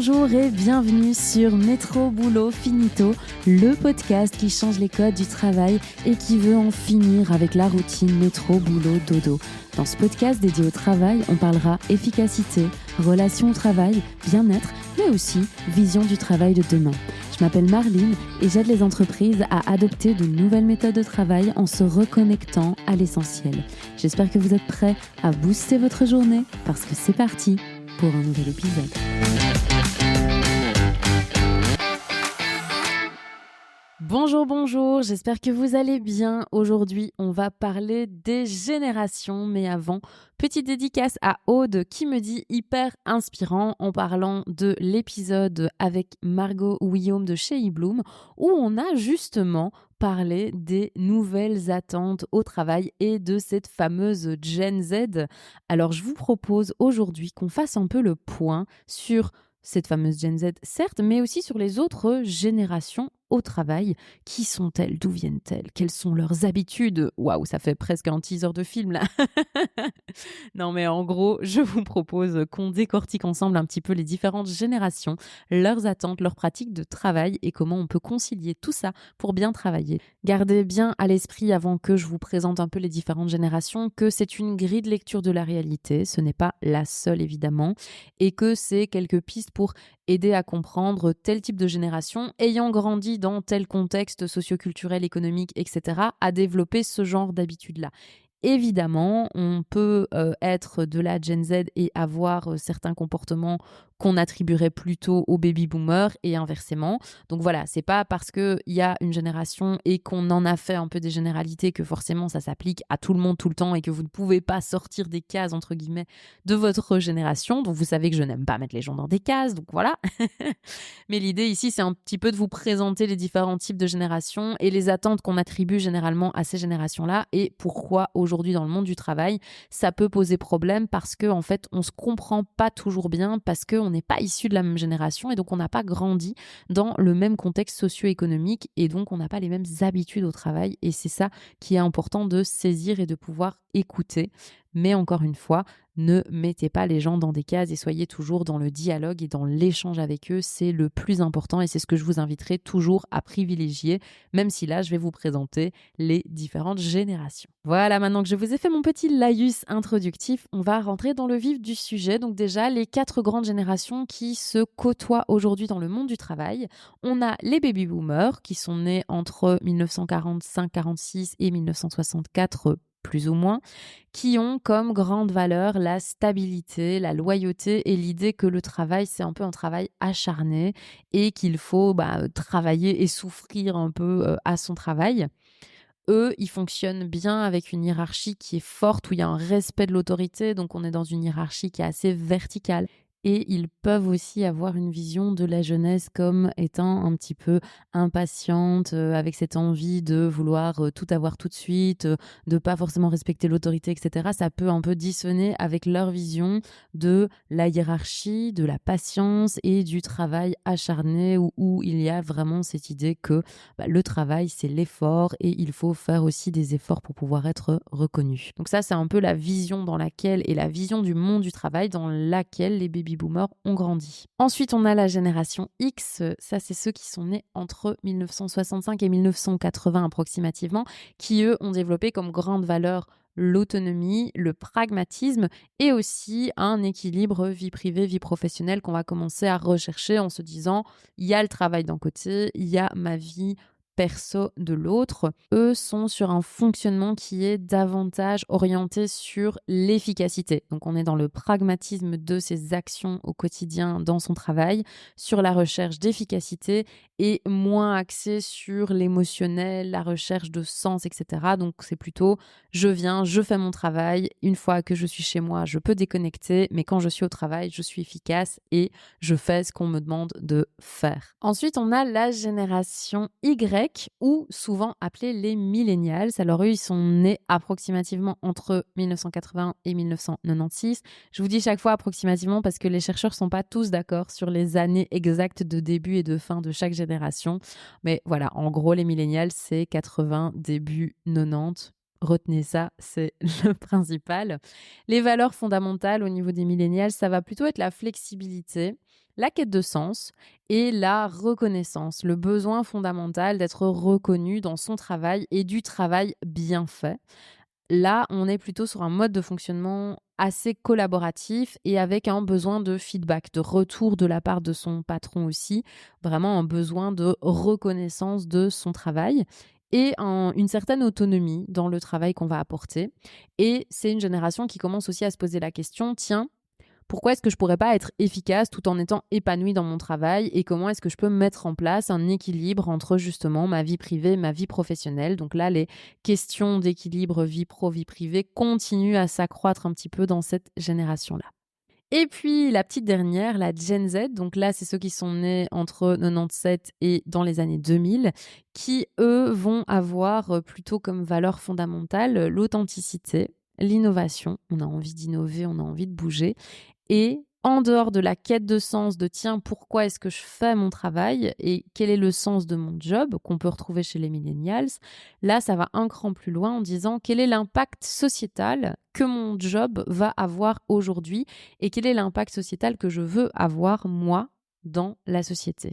Bonjour et bienvenue sur Métro Boulot Finito, le podcast qui change les codes du travail et qui veut en finir avec la routine métro boulot dodo. Dans ce podcast dédié au travail, on parlera efficacité, relations au travail, bien-être, mais aussi vision du travail de demain. Je m'appelle Marline et j'aide les entreprises à adopter de nouvelles méthodes de travail en se reconnectant à l'essentiel. J'espère que vous êtes prêts à booster votre journée parce que c'est parti pour un nouvel épisode. Bonjour, j'espère que vous allez bien. Aujourd'hui, on va parler des générations, mais avant, petite dédicace à Aude qui me dit hyper inspirant en parlant de l'épisode avec Margot Guillaume de chez eBloom où on a justement parlé des nouvelles attentes au travail et de cette fameuse Gen Z. Alors, je vous propose aujourd'hui qu'on fasse un peu le point sur cette fameuse Gen Z, certes, mais aussi sur les autres générations au travail. Qui sont-elles? D'où viennent-elles? Quelles sont leurs habitudes? Waouh, ça fait presque un teaser de film là. Non mais en gros, je vous propose qu'on décortique ensemble un petit peu les différentes générations, leurs attentes, leurs pratiques de travail et comment on peut concilier tout ça pour bien travailler. Gardez bien à l'esprit avant que je vous présente un peu les différentes générations que c'est une grille de lecture de la réalité, ce n'est pas la seule évidemment, et que c'est quelques pistes pour aider à comprendre tel type de génération ayant grandi dans tel contexte socio-culturel, économique, etc., à développer ce genre d'habitudes-là. Évidemment, on peut être de la Gen Z et avoir certains comportements qu'on attribuerait plutôt aux baby boomers et inversement. Donc voilà, c'est pas parce qu'il y a une génération et qu'on en a fait un peu des généralités que forcément ça s'applique à tout le monde tout le temps et que vous ne pouvez pas sortir des cases entre guillemets de votre génération. Donc vous savez que je n'aime pas mettre les gens dans des cases, donc voilà. Mais l'idée ici, c'est un petit peu de vous présenter les différents types de générations et les attentes qu'on attribue généralement à ces générations-là et pourquoi aujourd'hui dans le monde du travail, ça peut poser problème parce que en fait, on se comprend pas toujours bien parce qu'on n'est pas issu de la même génération et donc on n'a pas grandi dans le même contexte socio-économique et donc on n'a pas les mêmes habitudes au travail et c'est ça qui est important de saisir et de pouvoir écouter. Mais encore une fois, ne mettez pas les gens dans des cases et soyez toujours dans le dialogue et dans l'échange avec eux. C'est le plus important et c'est ce que je vous inviterai toujours à privilégier, même si là, je vais vous présenter les différentes générations. Voilà, maintenant que je vous ai fait mon petit laïus introductif, on va rentrer dans le vif du sujet. Donc déjà, les 4 grandes générations qui se côtoient aujourd'hui dans le monde du travail. On a les baby boomers qui sont nés entre 1945-46 et 1964 plus ou moins, qui ont comme grande valeur la stabilité, la loyauté et l'idée que le travail, c'est un peu un travail acharné et qu'il faut travailler et souffrir un peu à son travail. Eux, ils fonctionnent bien avec une hiérarchie qui est forte, où il y a un respect de l'autorité, donc on est dans une hiérarchie qui est assez verticale. Et ils peuvent aussi avoir une vision de la jeunesse comme étant un petit peu impatiente, avec cette envie de vouloir tout avoir tout de suite, de pas forcément respecter l'autorité, etc. Ça peut un peu dissonner avec leur vision de la hiérarchie, de la patience et du travail acharné où il y a vraiment cette idée que le travail, c'est l'effort et il faut faire aussi des efforts pour pouvoir être reconnu. Donc ça, c'est un peu la vision dans laquelle et la vision du monde du travail dans laquelle les baby boomers ont grandi. Ensuite, on a la génération X. Ça, c'est ceux qui sont nés entre 1965 et 1980 approximativement, qui eux ont développé comme grande valeur l'autonomie, le pragmatisme et aussi un équilibre vie privée, vie professionnelle qu'on va commencer à rechercher en se disant il y a le travail d'un côté, il y a ma vie perso de l'autre. Eux sont sur un fonctionnement qui est davantage orienté sur l'efficacité. Donc on est dans le pragmatisme de ses actions au quotidien dans son travail, sur la recherche d'efficacité et moins axé sur l'émotionnel, la recherche de sens, etc. Donc c'est plutôt je viens, je fais mon travail, une fois que je suis chez moi, je peux déconnecter, mais quand je suis au travail, je suis efficace et je fais ce qu'on me demande de faire. Ensuite, on a la génération Y, ou souvent appelés les millennials. Alors eux, ils sont nés approximativement entre 1980 et 1996. Je vous dis chaque fois approximativement parce que les chercheurs ne sont pas tous d'accord sur les années exactes de début et de fin de chaque génération. Mais voilà, en gros, les millennials, c'est 80, début 90. Retenez ça, c'est le principal. Les valeurs fondamentales au niveau des millennials, ça va plutôt être la flexibilité, La quête de sens et la reconnaissance, le besoin fondamental d'être reconnu dans son travail et du travail bien fait. Là, on est plutôt sur un mode de fonctionnement assez collaboratif et avec un besoin de feedback, de retour de la part de son patron aussi, vraiment un besoin de reconnaissance de son travail et une certaine autonomie dans le travail qu'on va apporter. Et c'est une génération qui commence aussi à se poser la question, tiens, pourquoi est-ce que je pourrais pas être efficace tout en étant épanouie dans mon travail et comment est-ce que je peux mettre en place un équilibre entre justement ma vie privée et ma vie professionnelle. Donc là, les questions d'équilibre vie pro, vie privée continuent à s'accroître un petit peu dans cette génération-là. Et puis la petite dernière, la Gen Z, donc là c'est ceux qui sont nés entre 97 et dans les années 2000, qui eux vont avoir plutôt comme valeur fondamentale l'authenticité, l'innovation. On a envie d'innover, on a envie de bouger. Et en dehors de la quête de sens de tiens, pourquoi est-ce que je fais mon travail et quel est le sens de mon job qu'on peut retrouver chez les millennials, là ça va un cran plus loin en disant quel est l'impact sociétal que mon job va avoir aujourd'hui et quel est l'impact sociétal que je veux avoir moi dans la société.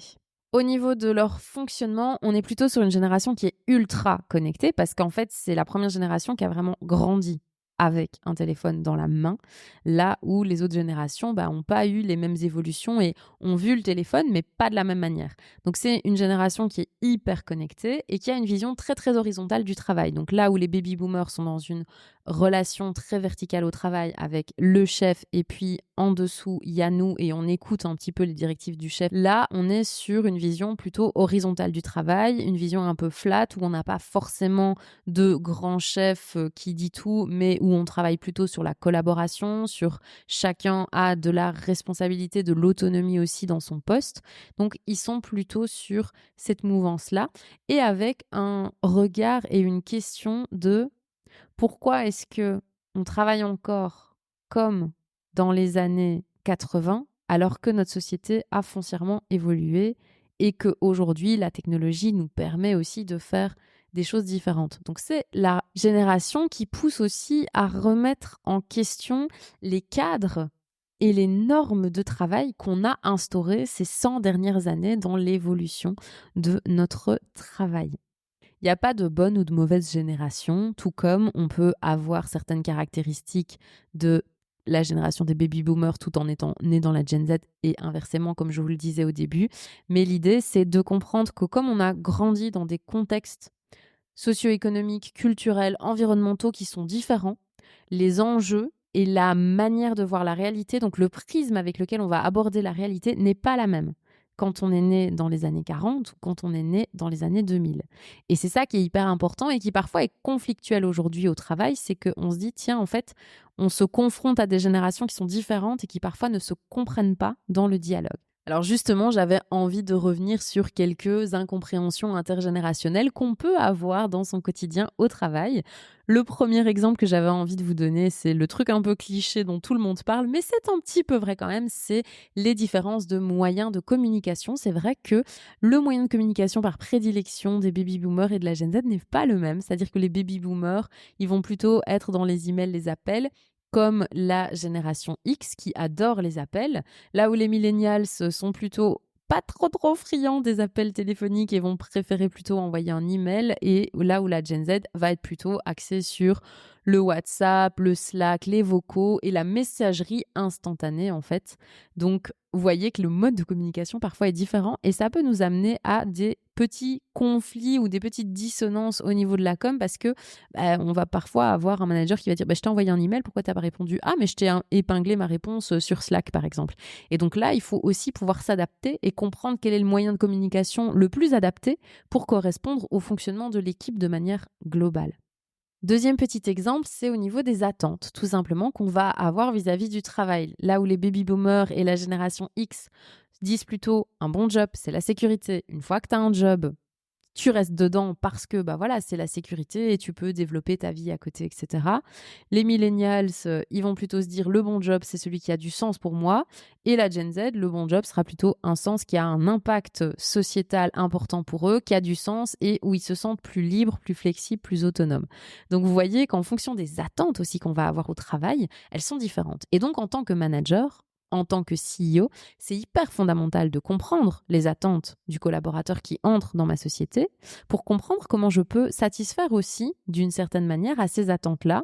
Au niveau de leur fonctionnement, on est plutôt sur une génération qui est ultra connectée parce qu'en fait, c'est la première génération qui a vraiment grandi avec un téléphone dans la main, là où les autres générations n'ont pas eu les mêmes évolutions et ont vu le téléphone, mais pas de la même manière. Donc c'est une génération qui est hyper connectée et qui a une vision très très horizontale du travail. Donc là où les baby boomers sont dans une relation très verticale au travail avec le chef et puis en dessous il y a nous et on écoute un petit peu les directives du chef. Là on est sur une vision plutôt horizontale du travail, une vision un peu flat où on n'a pas forcément de grand chef qui dit tout, mais où on travaille plutôt sur la collaboration, sur chacun a de la responsabilité, de l'autonomie aussi dans son poste. Donc ils sont plutôt sur cette mouvance-là et avec un regard et une question de pourquoi est-ce que on travaille encore comme dans les années 80 alors que notre société a foncièrement évolué et qu'aujourd'hui la technologie nous permet aussi de faire des choses différentes. Donc c'est la génération qui pousse aussi à remettre en question les cadres et les normes de travail qu'on a instaurées ces 100 dernières années dans l'évolution de notre travail. Il n'y a pas de bonne ou de mauvaise génération, tout comme on peut avoir certaines caractéristiques de la génération des baby boomers tout en étant né dans la Gen Z et inversement, comme je vous le disais au début. Mais l'idée, c'est de comprendre que comme on a grandi dans des contextes socio-économiques, culturels, environnementaux qui sont différents, les enjeux et la manière de voir la réalité, donc le prisme avec lequel on va aborder la réalité, n'est pas la même quand on est né dans les années 40 ou quand on est né dans les années 2000. Et c'est ça qui est hyper important et qui parfois est conflictuel aujourd'hui au travail, c'est qu'on se dit, tiens, en fait, on se confronte à des générations qui sont différentes et qui parfois ne se comprennent pas dans le dialogue. Alors justement, j'avais envie de revenir sur quelques incompréhensions intergénérationnelles qu'on peut avoir dans son quotidien au travail. Le premier exemple que j'avais envie de vous donner, c'est le truc un peu cliché dont tout le monde parle, mais c'est un petit peu vrai quand même, c'est les différences de moyens de communication. C'est vrai que le moyen de communication par prédilection des baby boomers et de la Gen Z n'est pas le même. C'est-à-dire que les baby boomers, ils vont plutôt être dans les emails, les appels, comme la génération X qui adore les appels, là où les millennials sont plutôt pas trop friands des appels téléphoniques et vont préférer plutôt envoyer un email, et là où la Gen Z va être plutôt axée sur le WhatsApp, le Slack, les vocaux et la messagerie instantanée en fait. Donc vous voyez que le mode de communication parfois est différent et ça peut nous amener à des petits conflits ou des petites dissonances au niveau de la com parce que on va parfois avoir un manager qui va dire je t'ai envoyé un email, pourquoi t'as pas répondu? Ah mais je t'ai épinglé ma réponse sur Slack par exemple. Et donc là il faut aussi pouvoir s'adapter et comprendre quel est le moyen de communication le plus adapté pour correspondre au fonctionnement de l'équipe de manière globale. Deuxième petit exemple, c'est au niveau des attentes, tout simplement, qu'on va avoir vis-à-vis du travail. Là où les baby boomers et la génération X disent plutôt un bon job, c'est la sécurité. Une fois que tu as un job, tu restes dedans parce que voilà, c'est la sécurité et tu peux développer ta vie à côté, etc. Les millennials, ils vont plutôt se dire le bon job, c'est celui qui a du sens pour moi. Et la Gen Z, le bon job sera plutôt un sens qui a un impact sociétal important pour eux, qui a du sens et où ils se sentent plus libres, plus flexibles, plus autonomes. Donc vous voyez qu'en fonction des attentes aussi qu'on va avoir au travail, elles sont différentes. Et donc en tant que manager, en tant que CEO, c'est hyper fondamental de comprendre les attentes du collaborateur qui entre dans ma société pour comprendre comment je peux satisfaire aussi, d'une certaine manière, à ces attentes-là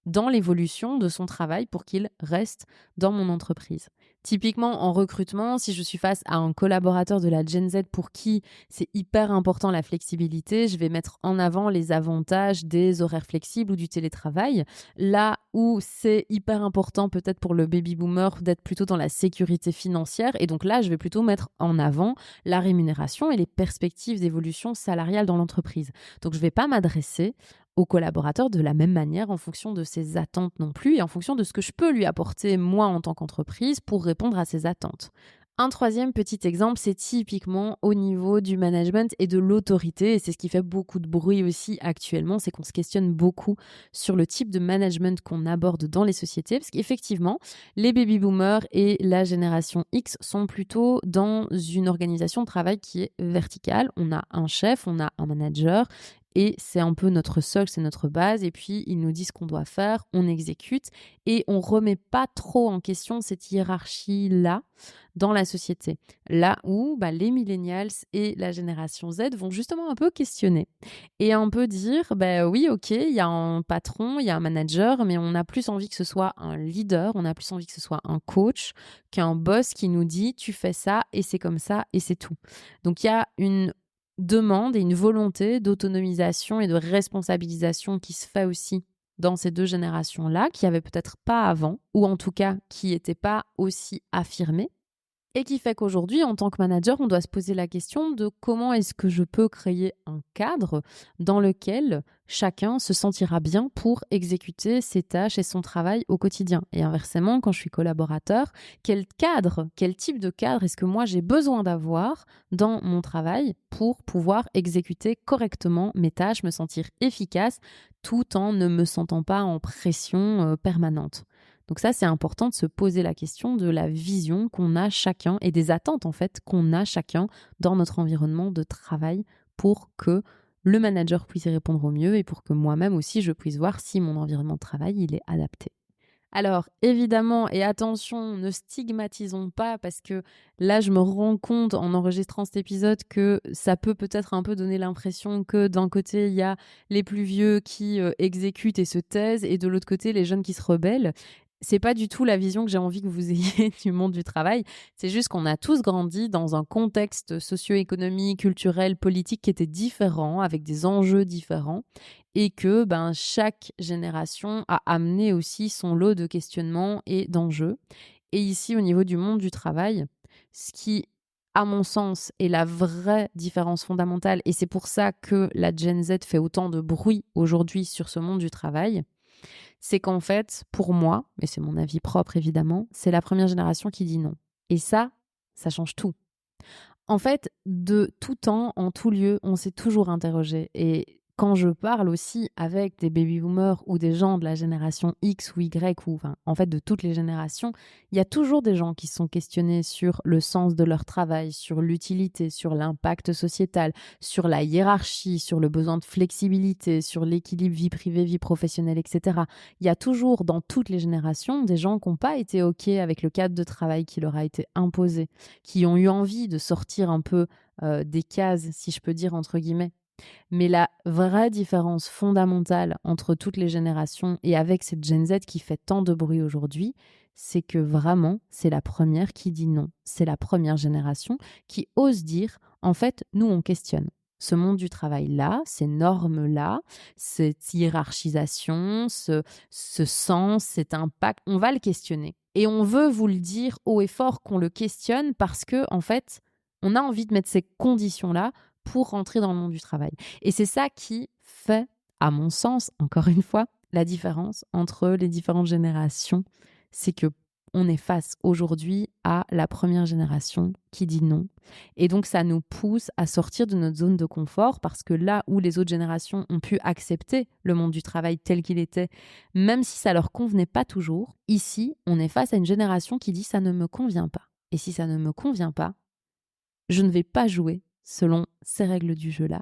dans l'évolution de son travail pour qu'il reste dans mon entreprise. Typiquement, en recrutement, si je suis face à un collaborateur de la Gen Z pour qui c'est hyper important la flexibilité, je vais mettre en avant les avantages des horaires flexibles ou du télétravail. Là où c'est hyper important peut-être pour le baby boomer d'être plutôt dans la sécurité financière. Et donc là, je vais plutôt mettre en avant la rémunération et les perspectives d'évolution salariale dans l'entreprise. Donc je ne vais pas m'adresser aux collaborateurs de la même manière en fonction de ses attentes non plus et en fonction de ce que je peux lui apporter moi en tant qu'entreprise pour répondre à ses attentes. Un troisième petit exemple, c'est typiquement au niveau du management et de l'autorité. Et c'est ce qui fait beaucoup de bruit aussi actuellement, c'est qu'on se questionne beaucoup sur le type de management qu'on aborde dans les sociétés. Parce qu'effectivement, les baby boomers et la génération X sont plutôt dans une organisation de travail qui est verticale. On a un chef, on a un manager. Et c'est un peu notre socle, c'est notre base. Et puis, ils nous disent ce qu'on doit faire, on exécute. Et on ne remet pas trop en question cette hiérarchie-là dans la société. Là où les millennials et la génération Z vont justement un peu questionner. Et un peu dire, oui, ok, il y a un patron, il y a un manager, mais on a plus envie que ce soit un leader, on a plus envie que ce soit un coach, qu'un boss qui nous dit, tu fais ça et c'est comme ça et c'est tout. Donc, il y a une demande et une volonté d'autonomisation et de responsabilisation qui se fait aussi dans ces deux générations-là, qui n'avaient peut-être pas avant, ou en tout cas qui n'étaient pas aussi affirmées. Et qui fait qu'aujourd'hui, en tant que manager, on doit se poser la question de comment est-ce que je peux créer un cadre dans lequel chacun se sentira bien pour exécuter ses tâches et son travail au quotidien. Et inversement, quand je suis collaborateur, quel type de cadre est-ce que moi j'ai besoin d'avoir dans mon travail pour pouvoir exécuter correctement mes tâches, me sentir efficace tout en ne me sentant pas en pression permanente. Donc ça, c'est important de se poser la question de la vision qu'on a chacun et des attentes en fait qu'on a chacun dans notre environnement de travail pour que le manager puisse y répondre au mieux et pour que moi-même aussi je puisse voir si mon environnement de travail il est adapté. Alors évidemment, et attention, ne stigmatisons pas parce que là je me rends compte en enregistrant cet épisode que ça peut peut-être un peu donner l'impression que d'un côté il y a les plus vieux qui exécutent et se taisent et de l'autre côté les jeunes qui se rebellent. C'est pas du tout la vision que j'ai envie que vous ayez du monde du travail. C'est juste qu'on a tous grandi dans un contexte socio-économique, culturel, politique qui était différent, avec des enjeux différents, et que chaque génération a amené aussi son lot de questionnements et d'enjeux. Et ici, au niveau du monde du travail, ce qui, à mon sens, est la vraie différence fondamentale, et c'est pour ça que la Gen Z fait autant de bruit aujourd'hui sur ce monde du travail, c'est qu'en fait, pour moi, mais c'est mon avis propre évidemment, c'est la première génération qui dit non. Et ça change tout. En fait, de tout temps, en tout lieu, on s'est toujours interrogé. Et quand je parle aussi avec des baby boomers ou des gens de la génération X ou Y, ou en fait de toutes les générations, il y a toujours des gens qui se sont questionnés sur le sens de leur travail, sur l'utilité, sur l'impact sociétal, sur la hiérarchie, sur le besoin de flexibilité, sur l'équilibre vie privée, vie professionnelle, etc. Il y a toujours dans toutes les générations des gens qui n'ont pas été OK avec le cadre de travail qui leur a été imposé, qui ont eu envie de sortir un peu des cases, si je peux dire, entre guillemets. Mais la vraie différence fondamentale entre toutes les générations et avec cette Gen Z qui fait tant de bruit aujourd'hui, c'est que vraiment, c'est la première qui dit non. C'est la première génération qui ose dire, en fait, nous, on questionne. Ce monde du travail-là, ces normes-là, cette hiérarchisation, ce sens, cet impact, on va le questionner. Et on veut vous le dire haut et fort qu'on le questionne parce que, en fait, on a envie de mettre ces conditions-là pour rentrer dans le monde du travail. Et c'est ça qui fait, à mon sens, encore une fois, la différence entre les différentes générations. C'est que on est face aujourd'hui à la première génération qui dit non. Et donc, ça nous pousse à sortir de notre zone de confort parce que là où les autres générations ont pu accepter le monde du travail tel qu'il était, même si ça leur convenait pas toujours, ici, on est face à une génération qui dit ça ne me convient pas. Et si ça ne me convient pas, je ne vais pas jouer selon ces règles du jeu-là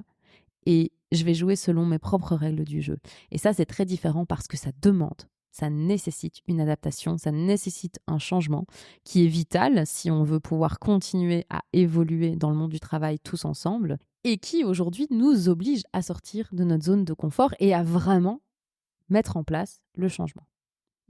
et je vais jouer selon mes propres règles du jeu. Et ça, c'est très différent parce que ça demande. ça nécessite une adaptation, ça nécessite un changement qui est vital si on veut pouvoir continuer à évoluer dans le monde du travail tous ensemble et qui aujourd'hui nous oblige à sortir de notre zone de confort et à vraiment mettre en place le changement.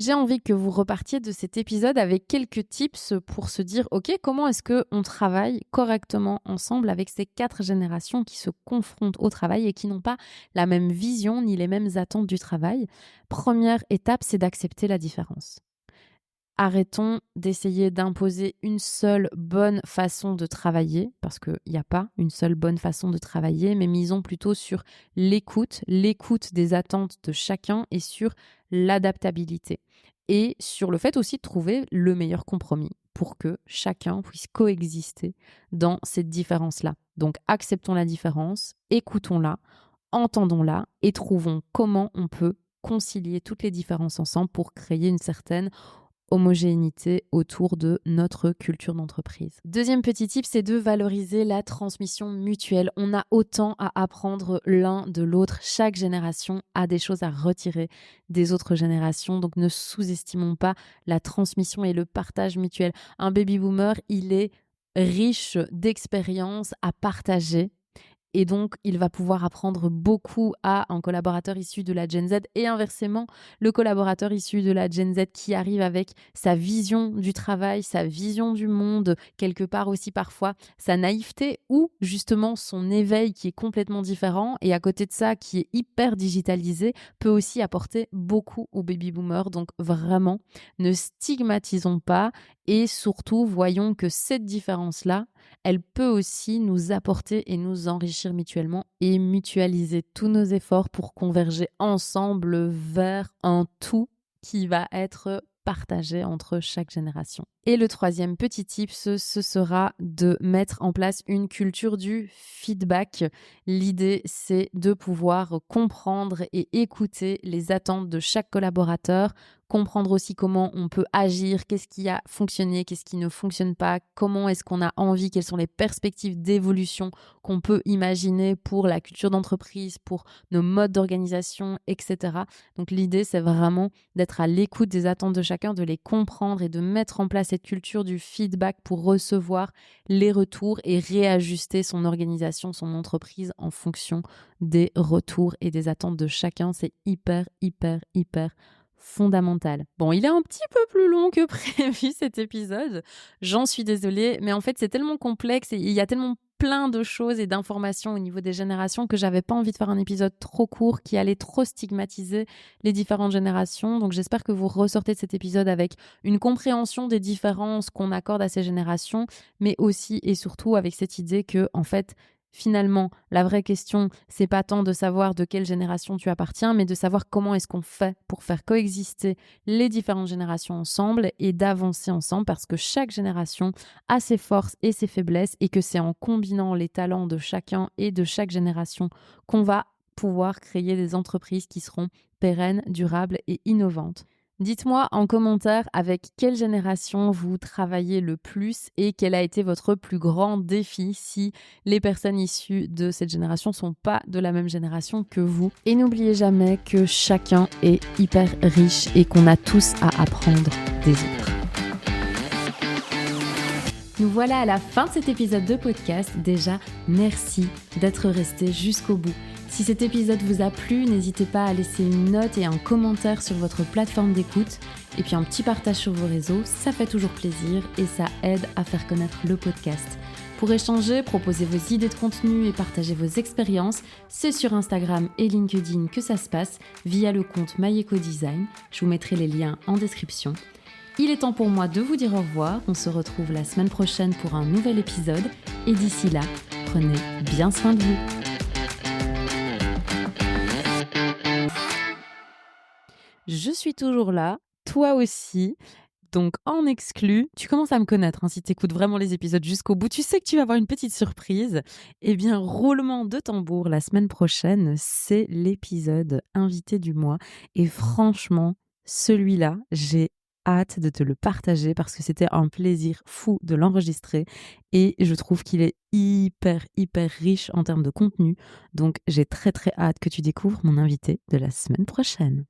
J'ai envie que vous repartiez de cet épisode avec quelques tips pour se dire, OK, comment est-ce qu'on travaille correctement ensemble avec ces 4 générations qui se confrontent au travail et qui n'ont pas la même vision ni les mêmes attentes du travail. Première étape, c'est d'accepter la différence. Arrêtons d'essayer d'imposer une seule bonne façon de travailler, parce qu'il n'y a pas une seule bonne façon de travailler, mais misons plutôt sur l'écoute des attentes de chacun et sur l'adaptabilité. Et sur le fait aussi de trouver le meilleur compromis pour que chacun puisse coexister dans cette différence-là. Donc acceptons la différence, écoutons-la, entendons-la et trouvons comment on peut concilier toutes les différences ensemble pour créer une certaine homogénéité autour de notre culture d'entreprise. Deuxième petit tip, c'est de valoriser la transmission mutuelle. On a autant à apprendre l'un de l'autre. Chaque génération a des choses à retirer des autres générations, donc ne sous-estimons pas la transmission et le partage mutuel. Un baby boomer, il est riche d'expériences à partager. Et donc, il va pouvoir apprendre beaucoup à un collaborateur issu de la Gen Z et inversement, le collaborateur issu de la Gen Z qui arrive avec sa vision du travail, sa vision du monde, quelque part aussi parfois sa naïveté ou justement son éveil qui est complètement différent et à côté de ça qui est hyper digitalisé peut aussi apporter beaucoup aux baby boomers. Donc vraiment, ne stigmatisons pas et surtout voyons que cette différence-là, elle peut aussi nous apporter et nous enrichir mutuellement et mutualiser tous nos efforts pour converger ensemble vers un tout qui va être partagé entre chaque génération. Et le troisième petit tip, ce sera de mettre en place une culture du feedback. L'idée, c'est de pouvoir comprendre et écouter les attentes de chaque collaborateur, comprendre aussi comment on peut agir, qu'est-ce qui a fonctionné, qu'est-ce qui ne fonctionne pas, comment est-ce qu'on a envie, quelles sont les perspectives d'évolution qu'on peut imaginer pour la culture d'entreprise, pour nos modes d'organisation, etc. Donc l'idée, c'est vraiment d'être à l'écoute des attentes de chacun, de les comprendre et de mettre en place cette culture du feedback pour recevoir les retours et réajuster son organisation, son entreprise en fonction des retours et des attentes de chacun. C'est hyper fondamental. Bon, il est un petit peu plus long que prévu cet épisode, j'en suis désolée, mais en fait c'est tellement complexe et il y a tellement plein de choses et d'informations au niveau des générations que j'avais pas envie de faire un épisode trop court qui allait trop stigmatiser les différentes générations. Donc j'espère que vous ressortez de cet épisode avec une compréhension des différences qu'on accorde à ces générations, mais aussi et surtout avec cette idée que en fait finalement, la vraie question, c'est pas tant de savoir de quelle génération tu appartiens, mais de savoir comment est-ce qu'on fait pour faire coexister les différentes générations ensemble et d'avancer ensemble parce que chaque génération a ses forces et ses faiblesses et que c'est en combinant les talents de chacun et de chaque génération qu'on va pouvoir créer des entreprises qui seront pérennes, durables et innovantes. Dites-moi en commentaire avec quelle génération vous travaillez le plus et quel a été votre plus grand défi si les personnes issues de cette génération ne sont pas de la même génération que vous. Et n'oubliez jamais que chacun est hyper riche et qu'on a tous à apprendre des autres. Nous voilà à la fin de cet épisode de podcast. Déjà, merci d'être resté jusqu'au bout. Si cet épisode vous a plu, n'hésitez pas à laisser une note et un commentaire sur votre plateforme d'écoute. Et puis un petit partage sur vos réseaux, ça fait toujours plaisir et ça aide à faire connaître le podcast. Pour échanger, proposer vos idées de contenu et partager vos expériences, c'est sur Instagram et LinkedIn que ça se passe via le compte MyEcoDesign. Je vous mettrai les liens en description. Il est temps pour moi de vous dire au revoir. On se retrouve la semaine prochaine pour un nouvel épisode. Et d'ici là, prenez bien soin de vous. Je suis toujours là, toi aussi. Donc en exclu, tu commences à me connaître. Si tu écoutes vraiment les épisodes jusqu'au bout, tu sais que tu vas avoir une petite surprise. Eh bien, roulement de tambour, la semaine prochaine, c'est l'épisode invité du mois. Et franchement, celui-là, j'ai hâte de te le partager parce que c'était un plaisir fou de l'enregistrer et je trouve qu'il est hyper riche en termes de contenu. Donc j'ai très hâte que tu découvres mon invité de la semaine prochaine.